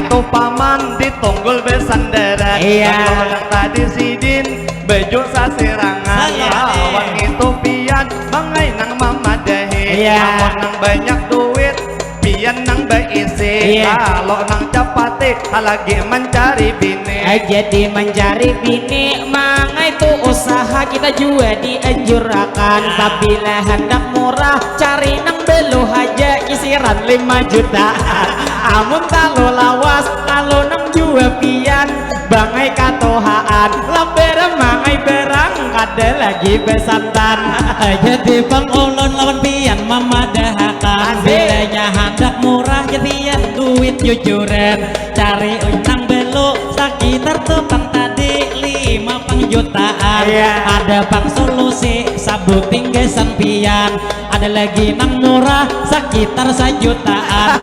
itu paman ditunggul besandaran. Kalau yang tadi sidin bejo sasirangan. Lawan itu pian bangai nang mamadahi. Namun nang banyak duit pian nang beisi. Kalau nang capate lagi mencari bini. Jadi mencari bini mangai itu usaha kita juga dianjurkan. Apabila hendak murah cari nang belu aja kisiran 5 jutaan. Amun talo lawas kalau nang jua pian bangai katohaan. Lamber mangai berang kada lagi besantan. Jadi bang ulun lawan pian memadahakan. Bilanya hendak murah jadian duit jujuran. Cari nang belu sekitar tukang tadi 5 jutaan. Ada bang solusi sabuk tinggi sampian. Ada lagi nang murah sekitar 1 jutaan.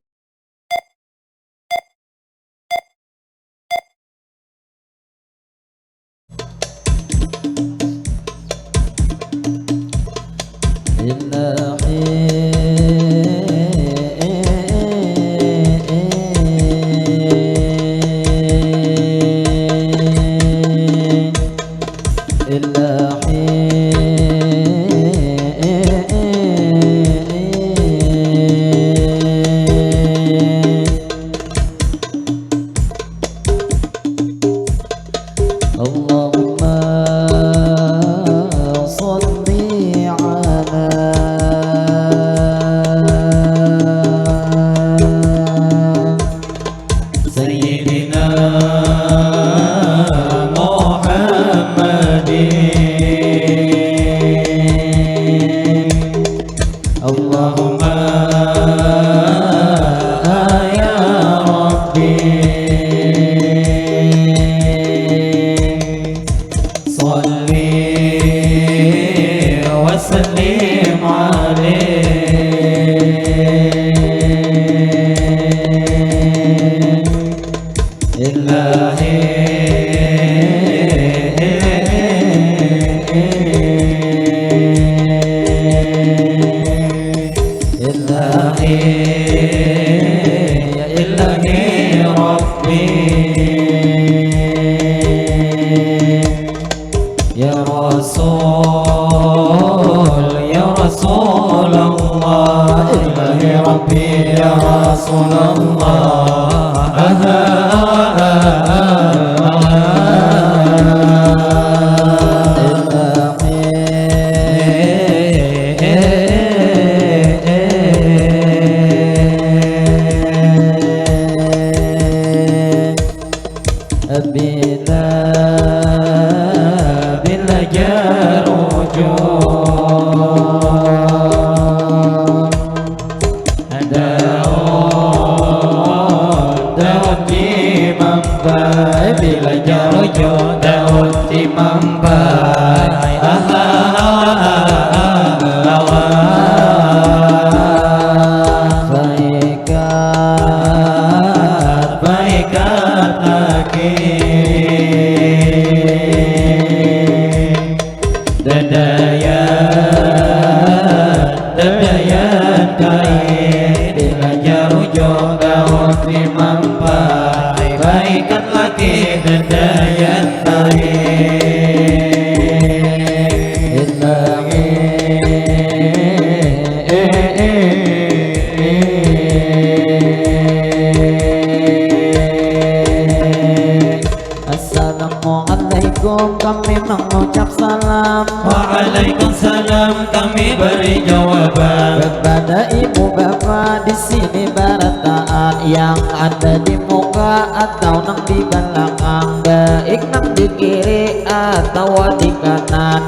Assalamualaikum kami mengucap salam. Waalaikumsalam kami beri jawaban. Kepada ibu bapak di sini barataan yang ada di muka atau nang di belakang, baik nang di kiri atau di kanan.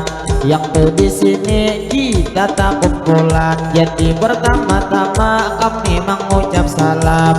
Yang tuh di sini kita tak kumpulan. Jadi pertama-tama kami mengucap salam.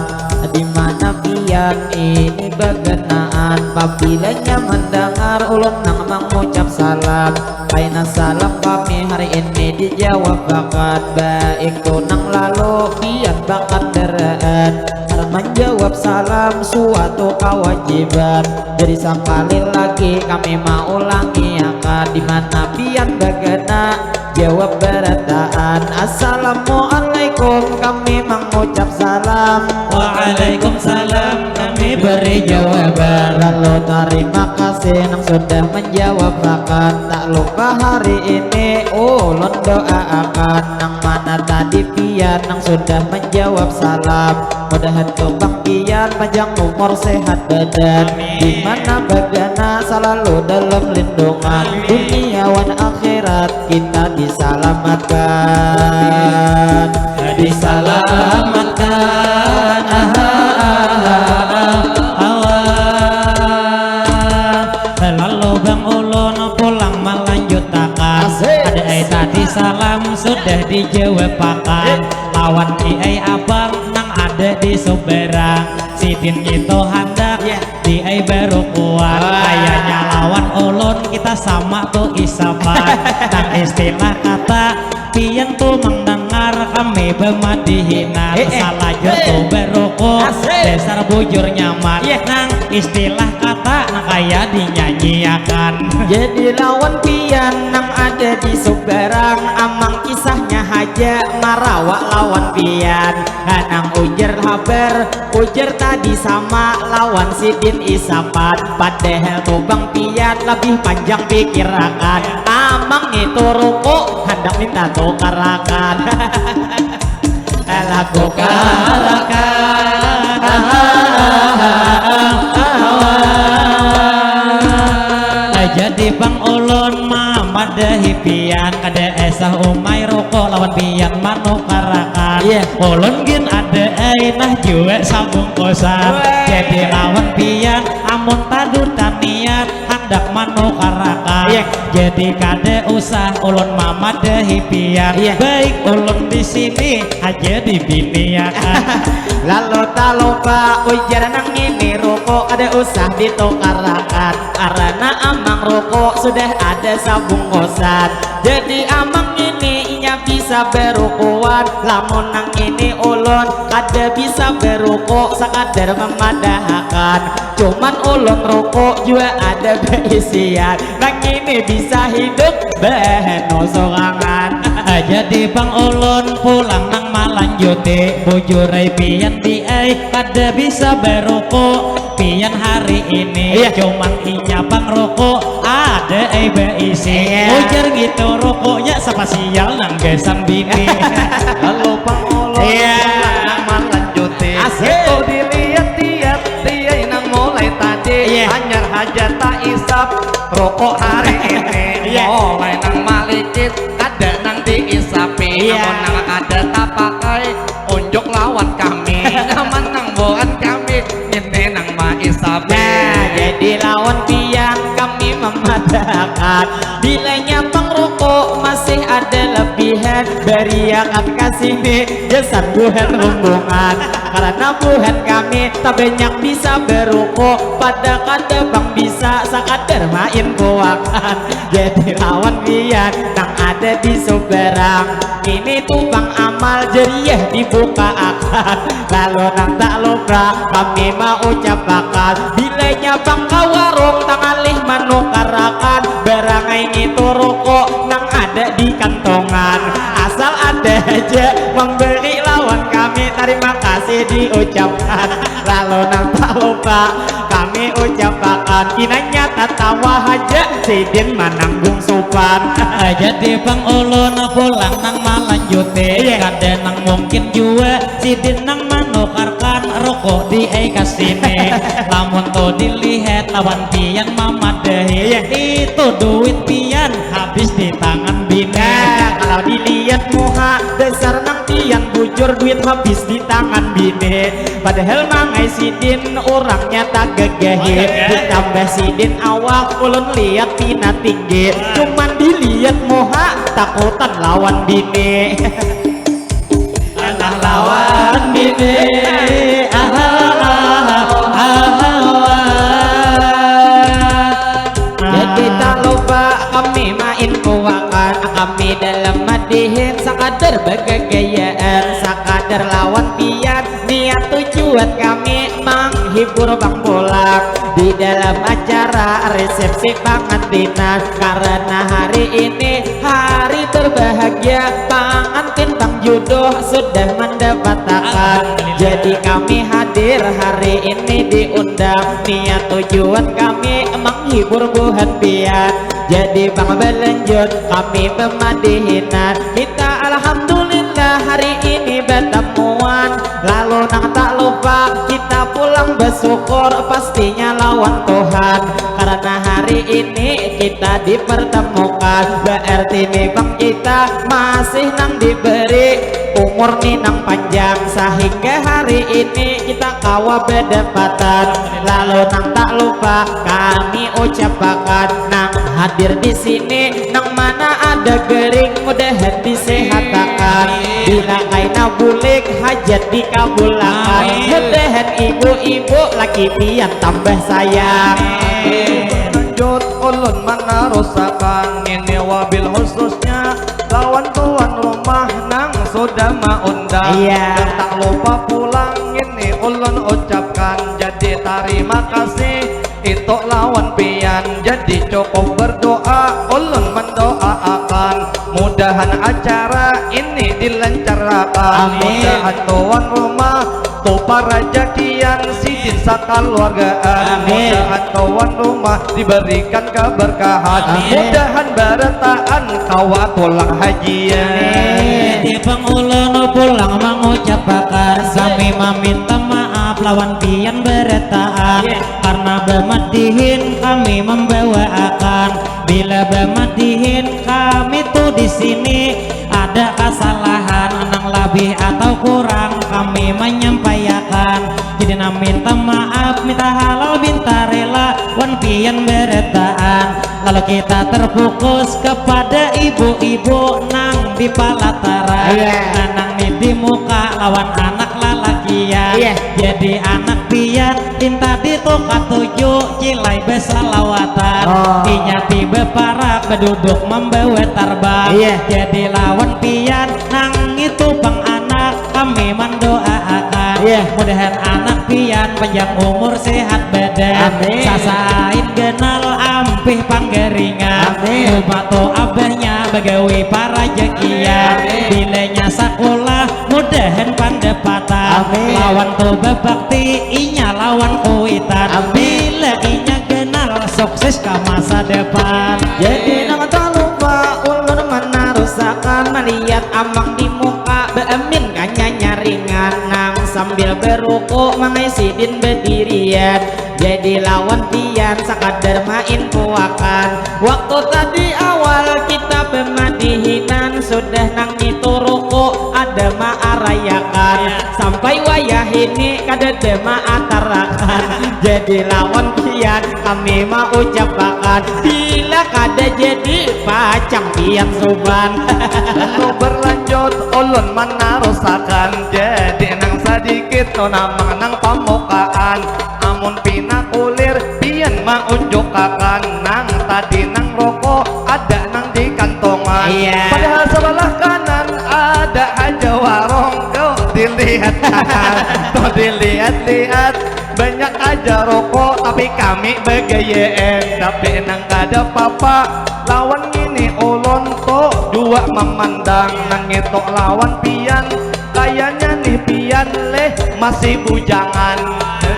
Di mana pian ini berkenaan, apabila mendengar ulun nang mengucap salam. Kaina salam kami hari ini dijawab bakat, baik tunang lalu pian bakat deraan. Menjawab salam suatu kewajiban. Jadi sekali lagi kami mau ulangi akan, di mana pian bagana jawab berataan. Assalamualaikum kami mengucap salam. Waalaikumsalam kami memberi jawaban. Lalu terima kasih nang sudah menjawab akan. Tak lupa hari ini ulun doakan nang mana tadi pian nang sudah menjawab salam. Mudahan kembang pian panjang umur sehat badan. Dimana bagana selalu dalam lindungan dunia wan akhirat kita diselamatkan. Diselamatkan lalu bang ulun pulang melanjutkan. Ada tadi salam sudah dijawab akan. Lawan kiai abang nang ada di Suberang. Sidin itu hendak di baru kuat. Kayaknya lawan ulun kita sama tuh isapan. Nang istilah kata pian tuh mendengar kami bermadihinan. Salah tuh beroko dasar bujur nyaman. Nang istilah kata nang kayak dinyanyiakan. Jadi lawan pian nang ada di Suberang amang kisahnya haja marawak lawan pian. Nang ujar haber ujar tadi sama lawan Sidin isapan. Padahal tuh bang pian lebih panjang pikirakan. Amang itu rukuk hendak minta tukarakan. Laku karakan jadi bang ulun mamadahi pian kada esah umay rokok lawan pian manukarakan. Ulun gin ada nah juwe sabung kosan. Jadi lawan pian amun tadutan niat hendak manukarakan. Jadi kada usah ulun mamadahi pian. Baik ulun di sini aja dibiniakan. Lalu tak lupa ujar nang ini rokok ada usah ditukarakan. Karena amang rokok sudah ada sabung kosan. Jadi amang ini inya bisa berukuan. Lamun nang ini ulun kada bisa berukuk sekadar memadahkan. Cuman ulun rokok juga ada beisian. Nang ini bisa hidup beheno sorangan. Jadi bang ulun pulang nang malanjuti bujurai pian diai kada bisa berokok. Pian hari ini cuman inya bang rokok ada beisi. Ujar gitu rokoknya spasial nang gesang bini. Lalu bang ulun nang melanjuti. Itu dilihat-lihat dia nang mulai tadi. Hanyar haja tak isap rokok hari ini. Mulai nang malicit ada nang diisapi. Namun nang ada tak pakai unjuk lawan kami. Naman nang bukan kami ini nang maisapi. Jadi lawan pian kami memadahkan. Bilanya bang rokok masih ada lebihan. Beriakan kasih jasad buhan hubungan. Karena buhan kami tak banyak bisa berukuk. Pada kada bang bisa sekadar main kuakan. Jadi lawan pian nang ada di Suberang. Ini tuh bang amal jeriah dibuka akan. Lalu nang tak lupa kami mau ucapakan. Bilanya bang kawarung tangalih manukarakan. Berangai itu rokok nang ada di kantongan. Asal ada aja memberi lawan kami terima kasih diucapkan. Lalu nang tak lupa kami ucapkan. Kinanya tatawa aja Sidin mananggung sopan. Jadi bang ulun pulang nang malanjuti. Kada nang mungkin juga Sidin nang manukarkan rokok di kasini. Lamun to dilihat lawan pian mamadahi. Itu duit pian habis di tangan bini. Kalau dilihat muha dasar nang pian bujur duit habis di tangan bini. Padahal mangai Sidin orangnya tak gagahi. Ditambah Sidin awal ulun lihat pina tinggi. Cuman dilihat muha takutan lawan bini. Anak lawan bini. Jadi tak lupa kami main kuakan. Kami dalam madihin sekadar bagagayaan. Sekadar lawan pian niat tujuan kami menghibur bang pulang. di dalam acara resepsi pengantinan. Karena hari ini hari berbahagia, pengantin bang jodoh sudah mendapat akad. Jadi kami hadir hari ini diundang, niat tujuan kami menghibur buhan pian. Jadi bang belanjut kami pemadihinan, kita alhamdulillah hari ini bertemuan. Lalu nang tak lupa kita pulang bersyukur, pastinya lawan Tuhan. Karena hari ini kita dipertemukan, berarti memang kita masih nang diberi umur nih nang panjang, sehingga hari ini kita kawa berdepatan. Lalu nang tak lupa kami ucapkan, nang hadir di sini nang mana ada gering mudahan disehatakan. Bila kaina bulik hajat dikabulkan, mudahan ibu-ibu laki pian tambah sayang. Lanjut ulun mana rusakan ini wabil khususnya lawan tuan rumah nang sudah maundang. Dan tak lupa pulang ini ulun ucapkan, jadi terima kasih itu lawan pian. Jadi cukup berdoa ulun mendoakan, mudahan acara ini dilancarkan. Mudahan tuan rumah tuh para jakian sidin sakeluargaan. Mudahan tuan rumah diberikan keberkahan, mudahan barataan kawa pulang hajian. Di pengulun pulang mengucapkan, kami meminta maaf lawan pian beretaan. Karena bermadihin kami membawakan, bila bermadihin kami tuh di sini ada kesalahan nang lebih atau kurang kami menyampaikan. Jadi minta maaf, minta halal, minta rela wan pian beretaan. Lalu kita terfokus kepada ibu-ibu nang di palatara, nang di muka lawan anak lalakian. Jadi anak pian tinta di toka tujuh cilai besalawatan. Inya tiba para beduduk membawa tarbang. Jadi lawan pian nang itu bang anak kami mendoakan, mudahan anak pian panjang umur sehat badan, sasain genal ampih panggeringan. Batu abahnya bagawi para jakian, bilanya sekolah mudahan pandapatan. Lawan toba bakti inya lawan kuitan, bila inya genal sukses ke masa depan. Jadi nang tak lupa ulun menarusakan, melihat amang di muka beamin kanya nyaringan, nang sambil beruku mengaisidin berdirian. Jadi lawan pian sakadar main puakan, waktu tadi awal kita pemadihinan sudah nang itu ruku ada maarayakan, sampai wayah ini kada dema atarakan. Jadi lawan pian kami mau ucapkan, bila kada jadi pacang pian suban. Lalu berlanjut ulun menarusakan, jadi nang sedikit no namang nang pamukaan. Amun pina kulir pian maujukakan, nang tadi nang rokok ada nang di kantongan. Padahal sebelah kanan ada aja warung, tuh dilihat tuh dilihat-lihat banyak aja rokok, tapi kami begayaan. Tapi nang kada papa lawan ini ulun tuh dua memandang, nang itu lawan pian kayaknya nih pian leh masih bujangan,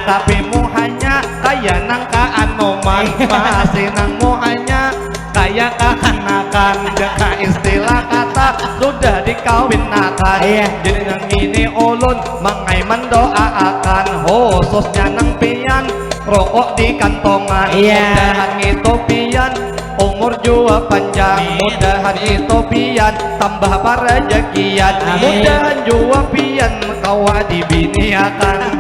tapi muhanya kayak nang kaanuman, masih nang muhanya kayak kehanakan. Jaka istilah kata sudah dikawinakan. Jadi nang ini ulun mengai mendoakan, khususnya nang pian rokok di kantongan. Mudahan itu pian umur jua panjang, mudahan itu pian tambah para jakian, mudahan jua pian kawa dibiniakan.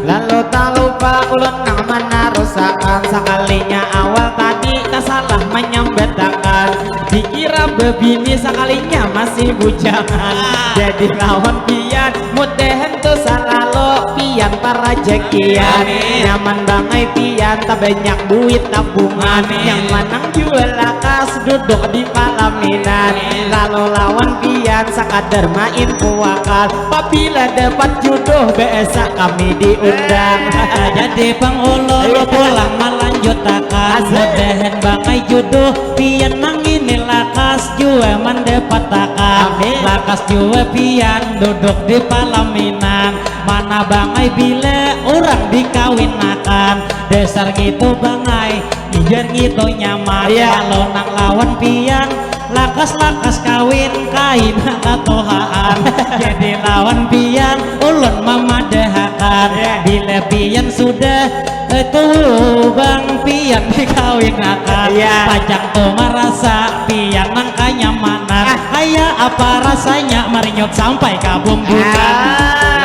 Lalu tak lupa ulun nang menarusakan, sekalinya awal tadi tak salah menyambetakan, dikira bebini sekalinya masih bujangan. Jadi lawan pian mudahan tuh selalu pian pian para jekian nyaman bangai pian tak banyak duit tabungan yang menang jual lakas duduk di palaminan lalu lawan pian sakadar main puakal apabila dapat jodoh biasa kami diundang jadi pangulolo pulang melanjutakan mudahan bangai jodoh pian nang ini lakas jua mendapatakan lakas jua pian duduk di palaminan mana bangai bila orang dikawinakan dasar gitu bangai biar gitu nyaman kalau nang lawan pian lakas-lakas kawin kain katohaan jadi lawan pian ulun memadahakan bila pian sudah itu bang pian dikawinakan pajak tuh merasa pian nang kenyamanan kayak apa rasanya marinyot sampai kabumbukan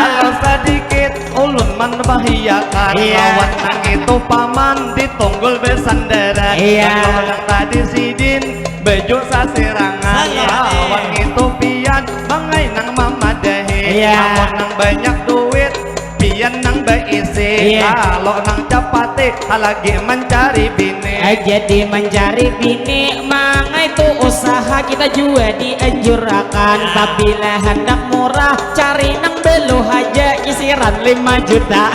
kalau sedikit ulun membahayakan lawan nang itu paman ditunggul besandaran kalau yang tadi sidin bejo sasirangan lawan itu pian bangai nang mamadahi amun nang banyak duit pian nang beisi kalau nang capate lagi mencari bini jadi mencari bini mangai itu usaha kita juga dianjurkan apabila hendak murah cari nang belu aja isiran 5 juta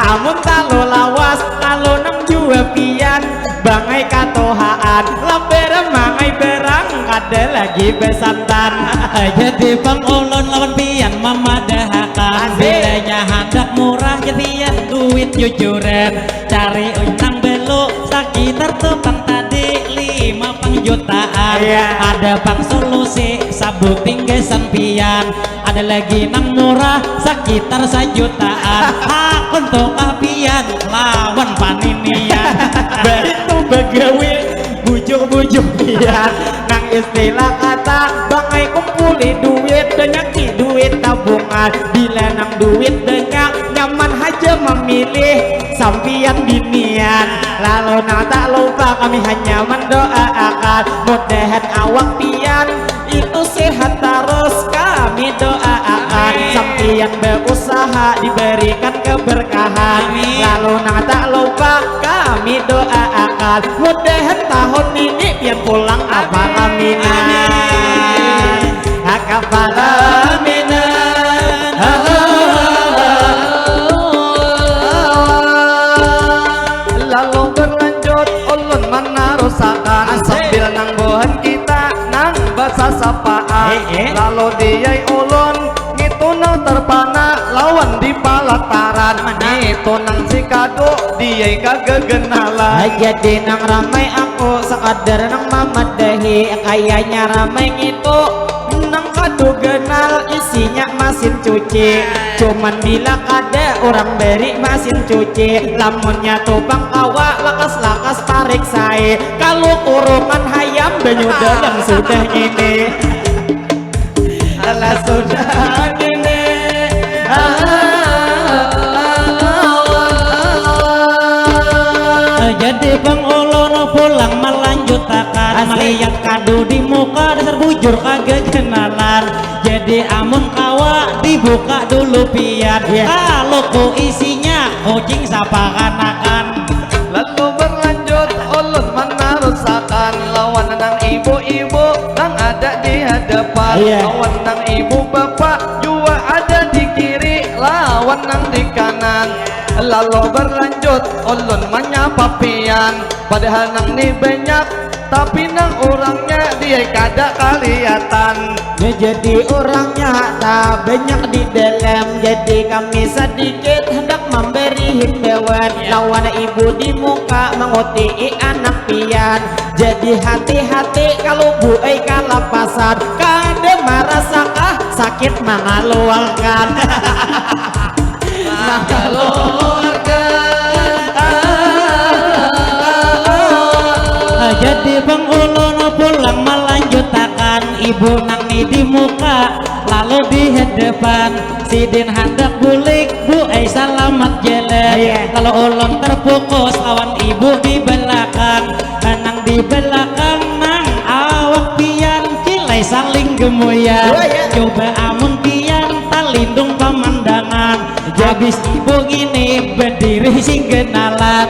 amun kalau lawas kalau nang jual pian bangai katohaan lamber mangai berang kada lagi besantan jadi pangulon lawan pian memadahakan bilanya hendak murah jadian duit jujuran cari unang belok sekitar tepang tadi 5 jutaan ada pang solusi sabuk tinggesan pian ada lagi nang murah sekitar 1 jutaan hak untuk pian lawan paninian itu begawe bujuk-bujuk pian nang istilah kata bangai kumpuli duit banyak duit tabungan bila nang duit banyak nyaman aja memilih sampian binian lalu nang tak lupa kami hanya mendoakan mudahan awak pian itu sehat terus kami doakan sampian berusaha diberikan keberkahan lalu nang tak lupa kami doakan mudahan tahun ini pian pulang apalaminan apalaminan lalu berlanjut ulun menarusakan sambil nang bohan kita nang basa sapaan lalu diai ulun ngitu nang terpana lawan di palataran itu nang si kado diai kagegenalan jadi nang ramai aku sekadar nang mamadahi kayaknya ramai itu nang kado genal isinya mesin cuci cuman bila kada orang beri mesin cuci lamunnya tubang kawa lakas-lakas tarik saya kalau kurungan hayam banyu dalam sudah ini alah sudah ini jadi pangulon pulang melanjutakan melihat kado di muka dasar bujur kagak kenalan jadi amun kawa dibuka dulu pian kalau ku isinya kucing sapa kanakan lalu berlanjut ulun menarusakan lawan nang ibu-ibu nang ada di hadapan lawan nang ibu bapak juga ada di kiri lawan nang di kanan lalu berlanjut ulun menyapa pian padahal nang ni banyak tapi nang orangnya dia kada kelihatan jadi orangnya tak banyak di dalam jadi kami sedikit hendak memberi himbauan lawan ibu di muka menguti anak pian jadi hati-hati kalau buai kalapasan kada merasakah sakit mengalualkan jadi pangulon pulang melanjutakan ibu nang di muka lalu di hadapan sidin hendak bulik bu selamat jalan kalau ulun terfokus lawan ibu di belakang nang di belakang nang awak pian cilai saling gemuyan coba amun pian talindung pemandangan salaman. Habis ibu ini berdiri sing kenalan.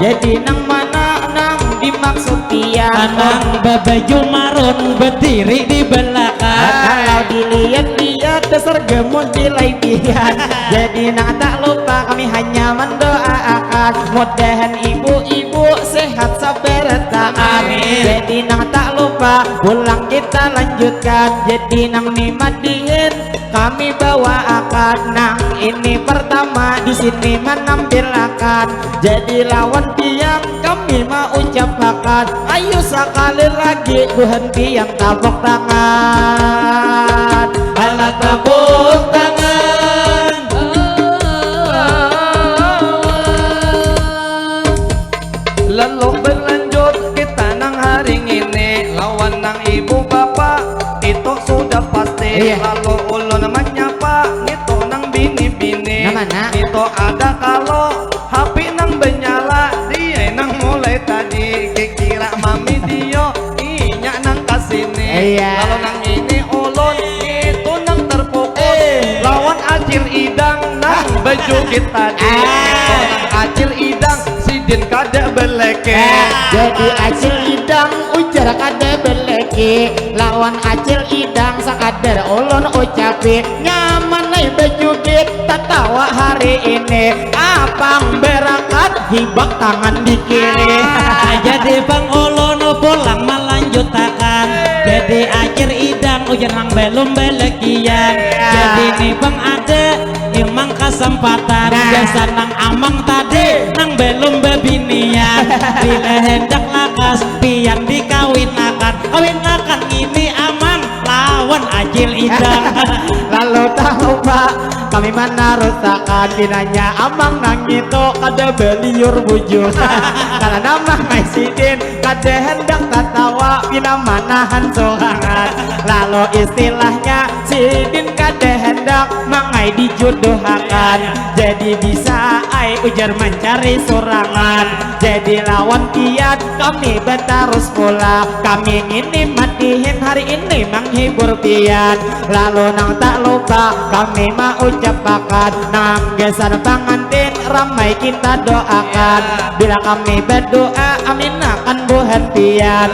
Jadi nang mana nang dimaksud pian? Nang babaju marun berdiri di belakang. Kalau dilihat-lihat dasar gemuk nilai pian. Jadi nang tak lupa kami hanya mendoakan mudahan ibu-ibu sehat sabar taat. Amin. Jadi nang tak lupa pulang kita lanjutkan. Jadi nang nimadihin kami bawa akan nang ini pertama di sini menampilkan. Jadi lawan pian kami mau ucapkan ayo sekali lagi ku hentian tepuk tangan. Alat tepuk tangan. Lalu berlanjut kita nang hari ini lawan nang ibu bapak itu sudah pasti. Iya. Lalu ulun menyapa itu nang bini-bini. Namanya? Itu ada kalau HP nang benyala dia nang mulai tadi kira mami dia inya nang kasini. Iya. Lalu nang ini ulun itu nang terpukul lawan acil idang nang baju kita di. Nang acil idang sidin kada beleke. Jadi acil idang ujar kada beleki lawan acil idang sakadar ulun ucapi nyaman nih baju kita tawa hari ini apang berangkat hibak tangan di kiri. Jadi Bang Olono pulang melanjutkan. Jadi akhir idang ujar nang belum belekian. Jadi nih Bang ada emang kesempatan. Biasa nang amang tadi nang belum bebinian. Bila hendak lakas pian dikawinakan. Kawinakan ini aman lawan acil idang. Lalu tak lupa kami menarusakan dinanya amang nang itu kada beliur bujur. Karena nama Sidin kada hendak tertawa bila manahan sorangan. Lalu istilahnya Sidin kada hendak mangai dijodohakan. Jadi bisa ai ujar mencari sorangan. Jadi lawan kiat kami bertarus pula. Kami ini matihin hari ini menghibur pian. Lalu nang tak lupa kami mau ucapkan nang gesan pengantin ramai kita doakan. Bila kami berdoa amin akan buhan pian.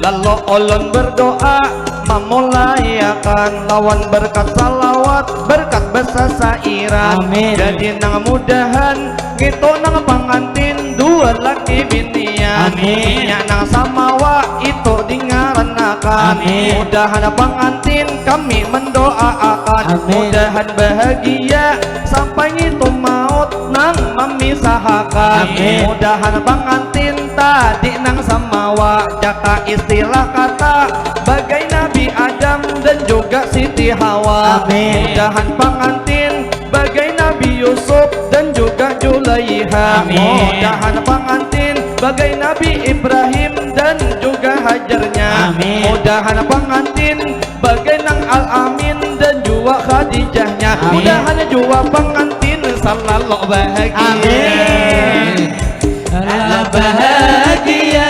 Lalu ulun berdoa memulai akan lawan berkat salawat berkat bersasairan. Amin. Jadi nang mudahan gitu nang pengantin dua laki binian. Amin. Nya nang samawa itu dingaranakan. Amin. Mudahan pengantin kami mendoakan. Amin. Mudahan bahagia sampai itu maut nang memisahkan. Amin. Mudahan pengantin tadi nang samawa jaka istilah kata bagai Nabi Adam dan juga Siti Hawa. Amin. Mudahan pengantin bagai Nabi Yusuf dan juga Julaiha. Amin. Mudahan pengantin bagai Nabi Ibrahim dan juga Hajarnya. Amin. Mudahan pengantin bagai nang Al-Amin dan juga Khadijahnya. Amin. Mudahan juga pengantin selalu bahagia. Amin. Allah bahagia.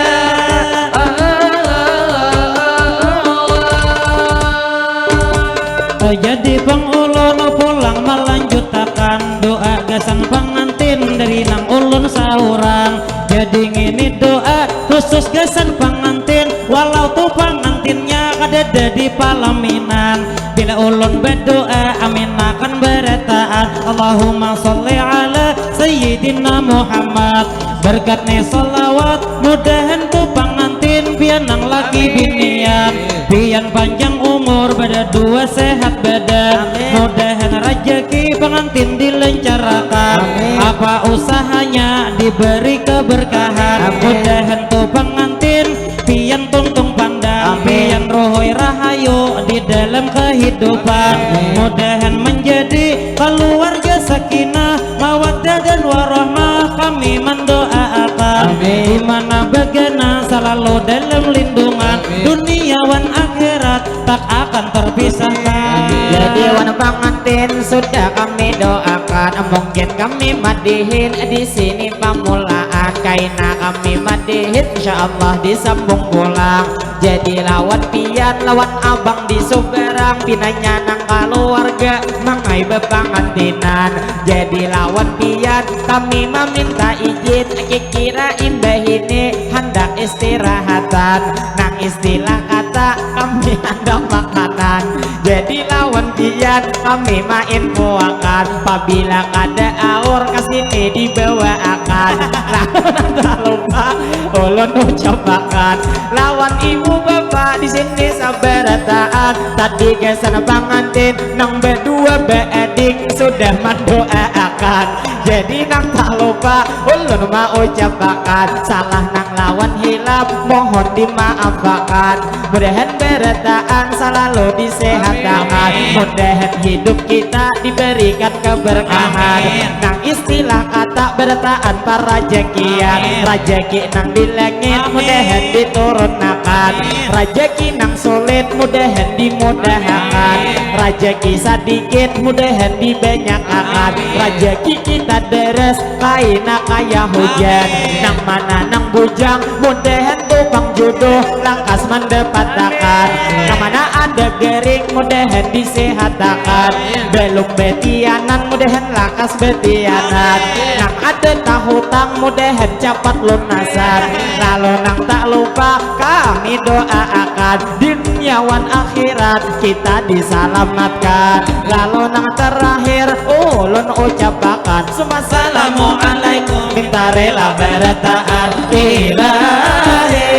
Jadi Bang Ulun pulang melanjutkan doa gasan pengantin dari nang ulun saurang. Jadi ini doa khusus gasan pengantin walau tuh pengantinnya kada di palaminan. Bila ulun berdoa amin akan bertaat. Allahumma sholli ala sayyidina Muhammad. Berkatnya salawat mudahan tuh pengantin pian nang laki binian. Pian panjang umur pada dua sehat badan. Mudahan rezeki pengantin dilancarkan. Apa usahanya diberi keberkahan. Mudahan tuh pengantin pian tuntung pandang. Pian rohoi rahayu di dalam kehidupan. Mudahan menjadi keluarga sakinah mawaddah dan warahmah. Kami mendoakan di mana bagana selalu dalam lindungan dunia wan akhirat tak akan terpisahkan. Jadi wan pengantin sudah kami doakan. Among Ingin kami madihin di sini pamulaan, kaina kami madihin insyaallah disambung pulang. Jadi lawan pian lawan abang di Suberang, pinanya nang keluarga mangai bepangantinan. Jadi lawan pian kami meminta izin, kira imbah ini hendak istirahatan. Nang istilah kata kami hendak makanan. Jadi lawan pian kami main puakan, apabila kada aur kesini dibawa akan. Lawan tak lupa ulun ucapakan, lawan ibu bapak di sini sabarataan. Tadi kesan pangantin nang berdua beeding sudah mendoakan. Jadi nang tak lupa ulun mau ucapakan, salah nang lawan hilap mohon dimaafkan. Mudahan berataan selalu disehatkan, mudahan hidup kita diberikan keberkahan. Nang istilah kata berataan para rezekian, rezeki nang di langit mudahan diturunkan, rezeki nang sulit mudahan dimudahkan, rezeki sedikit mudahan dibanyakan, rezeki kita deres kaina kaya hujan. Nang mana nang bujang mudahan tukang jodoh lakas mendapatkan, nang mana ada gering mudahan disehatakan, belum betianan mudahan lakas betianan, nang ada tahutang mudahan cepat lunasan. Lalu nang tak lupa kami doakan, duniawan akhirat kita diselamatkan. Lalu nang terakhir ulun ucapakan, Assalamualaikum, minta rela berataan ilahi.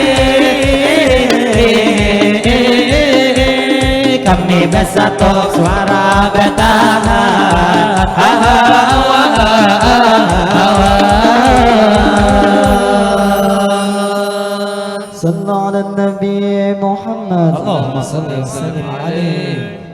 Kami bersatu suara bertahan. Sallallahu alaihi Nabi Muhammad. Allahumma shalli wa sallim alaihi.